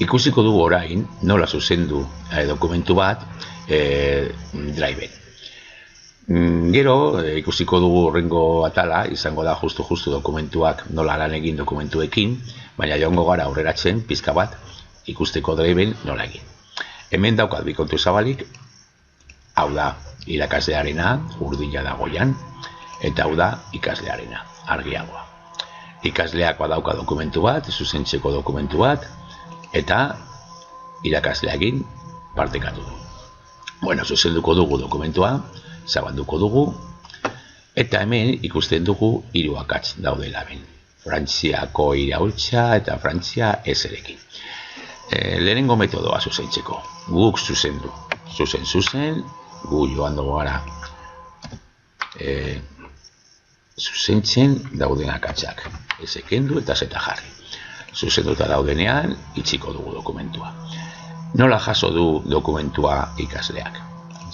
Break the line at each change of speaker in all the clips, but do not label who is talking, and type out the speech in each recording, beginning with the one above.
Ikusiko dugu orain nola zuzendu dokumentu bat Driven. Gero ikusiko dugu horrengo atala, izango da justu dokumentuak nola lan egin dokumentuekin, baina joango gara aurreratzen pizka bat ikusteko Driven nola egin. Hemen daukat bi kontu zabalik, hau da irakaslearena, urdina dagoian, eta hau da ikaslearena, argiagoa. Ikasleak badauka dokumentu bat, zuzentzeko dokumentu bat, eta irakasleakin partekatu du. Bueno, zuzenduko dugu dokumentua, zabalduko dugu, eta hemen ikusten dugu 3 akats daudela hemen. Frantziako iraultza eta Frantzia ezerekin. Lehenengo metodoa zuzentzeko. Guk zuzendu. Zuzen, gu joan dugu gara zuzentzen dauden akatsak. Ez ekendu eta zeta jarri. Zuzenduta daudenean, itxiko dugu dokumentua. Nola jaso du dokumentua ikasleak?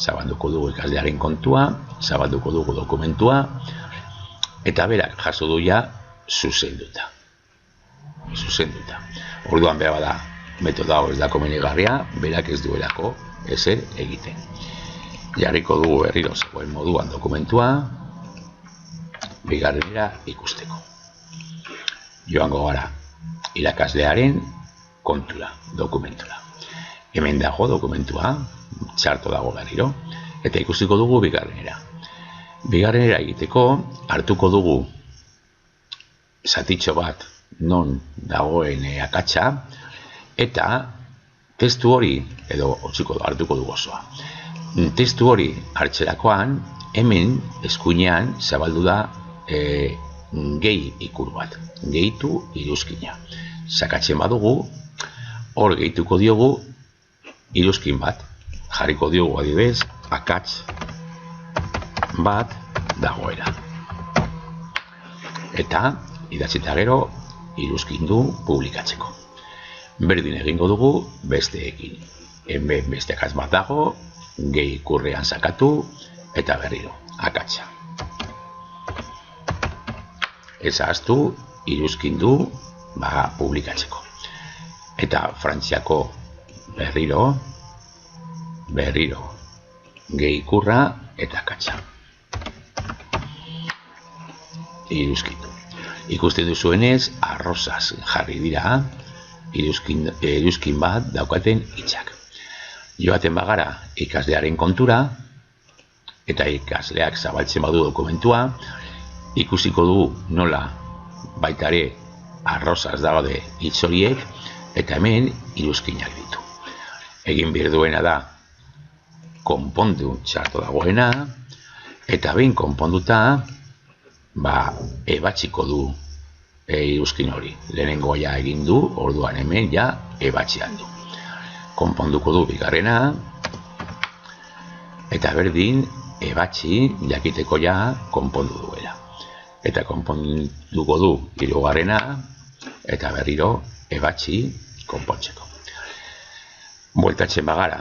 Zabalduko dugu ikaslearen kontua, zabalduko dugu dokumentua, eta berak jaso du ja zuzenduta. Orduan behar bada, metoda hau ez da komenigarria, berak ez duelako ezer egiten. Jarriko dugu berriro zegoen moduan dokumentua, bigarrenera ikusteko. Joango gara irakaslearen kontura, dokumentura. Hemen dago dokumentua, txarto dago berriro, eta ikusiko dugu bigarrenera. Bigarrenera egiteko hartuko dugu zatitxo bat non dagoen akatsa, eta testu hori, edo hartuko dugu osoa. Testu hori hartzerakoan, hemen eskuinean zabaldu da gehi ikur bat, gehitu iruzkina. Sakatzen badugu, hor gehituko diogu iruzkin bat. Jarriko diogu adibidez, akats bat dagoera. Eta, idatzita gero, iruzkin du publikatzeko. Berdin egingo dugu besteekin. Hemen beste akats bat dago, gehi ikurrean sakatu, eta berriro, akatsa. Ez ahaztu, iruzkin du publikatzeko. Eta Frantziako berriro, gehi ikurra eta akatsa. Iruzkin du. Ikusten duzuenez, arrozaz jarri dira, iruzkin bat daukaten hitzak. Joaten bagara ikaslearen kontura, eta ikasleak zabaltzen badu dokumentua, ikusiko dugu nola baitare arrozaz daude hitz horiek, eta hemen iruzkinak ditu. Egin behar duena da, konpondu txarto dagoena, eta behin konponduta, ebatziko du iruzkin hori. Lehenengo ja egin du, orduan hemen ja ebatzean du. Konponduko du bigarrena, eta berdin ebatzi jakiteko ja konpondu duela. Eta konponduko du hirugarrena, eta berriro ebatzi konpontzeko. Bueltatzen bagara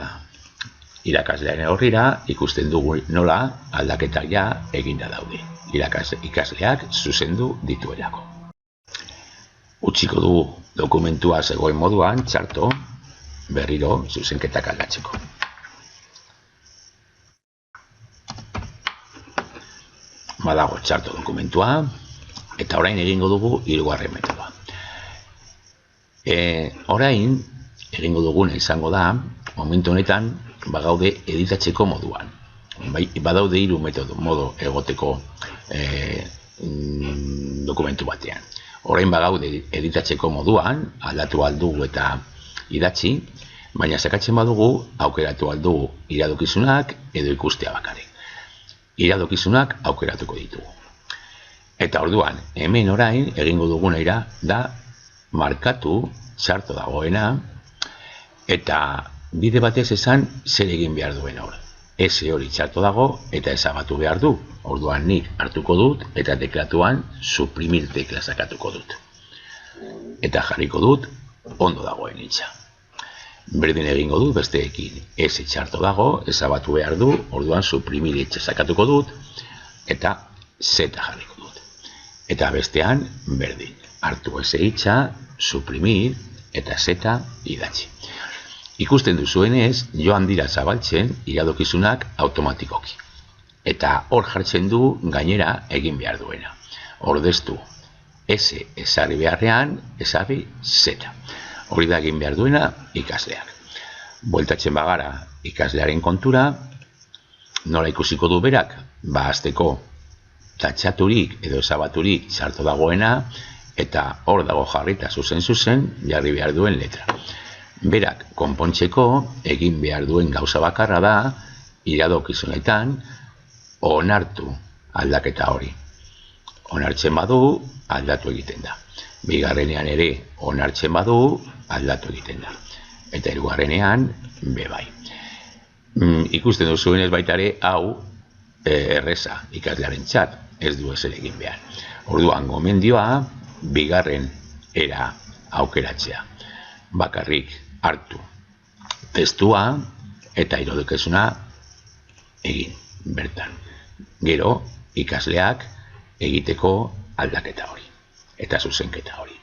irakaslearen horrira, ikusten dugu nola aldaketak ja eginda daude. Ikasleak zuzendu dituelako. Utziko dugu dokumentua zegoen moduan, txarto, berriro zuzenketak aldatzeko. Badago txarto dokumentua, eta orain egingo dugu hirugarren metodoa. Orain egingo duguna izango da, momentu honetan, bagaude editatzeko moduan. Badaude 3 modu egoteko dokumentu batean. Orain bagaude editatzeko moduan, aldatu aldugu eta idatzi, baina sakatzen badugu, aukeratu aldugu iradokizunak edo ikustea bakarrik. Iradokizunak aukeratuko ditugu. Eta orduan, hemen orain egingo duguna da markatu txarto dagoena, eta bide batez esan zer egin behar duen hor. Ese hori txarto dago eta ezabatu behar du. Orduan nik hartuko dut eta teklatuan suprimir tekla sakatuko dut. Eta jarriko dut ondo dagoen hitza. Berdin egingo dut besteekin. Ese txarto dago, ezabatu behar du, orduan suprimir hitza sakatuko dut eta zeta jarriko dut. Eta bestean berdin. Hartu ese hitza, suprimir eta Z idatzi. Ikusten duzuenez, joan dira zabaltzen iradokizunak automatikoki. Eta hor jartzen du gainera egin behar duena. Ordeztu S ezarri beharrean, ezarri Z. Hori da egin behar duena ikasleak. Bueltatzen bagara ikaslearen kontura, nola ikusiko du berak, azteko tatxaturik edo ezabaturik sartu dagoena, eta hor dago jarrita zuzen jarri behar duen letra. Berak konpontzeko egin behar duen gauza bakarra da, iradokizunetan onartu aldaketa hori. Onartzen badu, aldatu egiten da. Bigarrenean ere onartzen badu, aldatu egiten da. Eta hirugarrenean, bai. Ikusten duzuenez baita ere, hau erreza ikaslearen txat, ez du ezer egin behar. Orduan gomendioa, bigarren era aukeratzea. Bakarrik hartu testua eta iradokezuna egin bertan. Gero ikasleak egiteko aldaketa hori eta zuzenketa hori.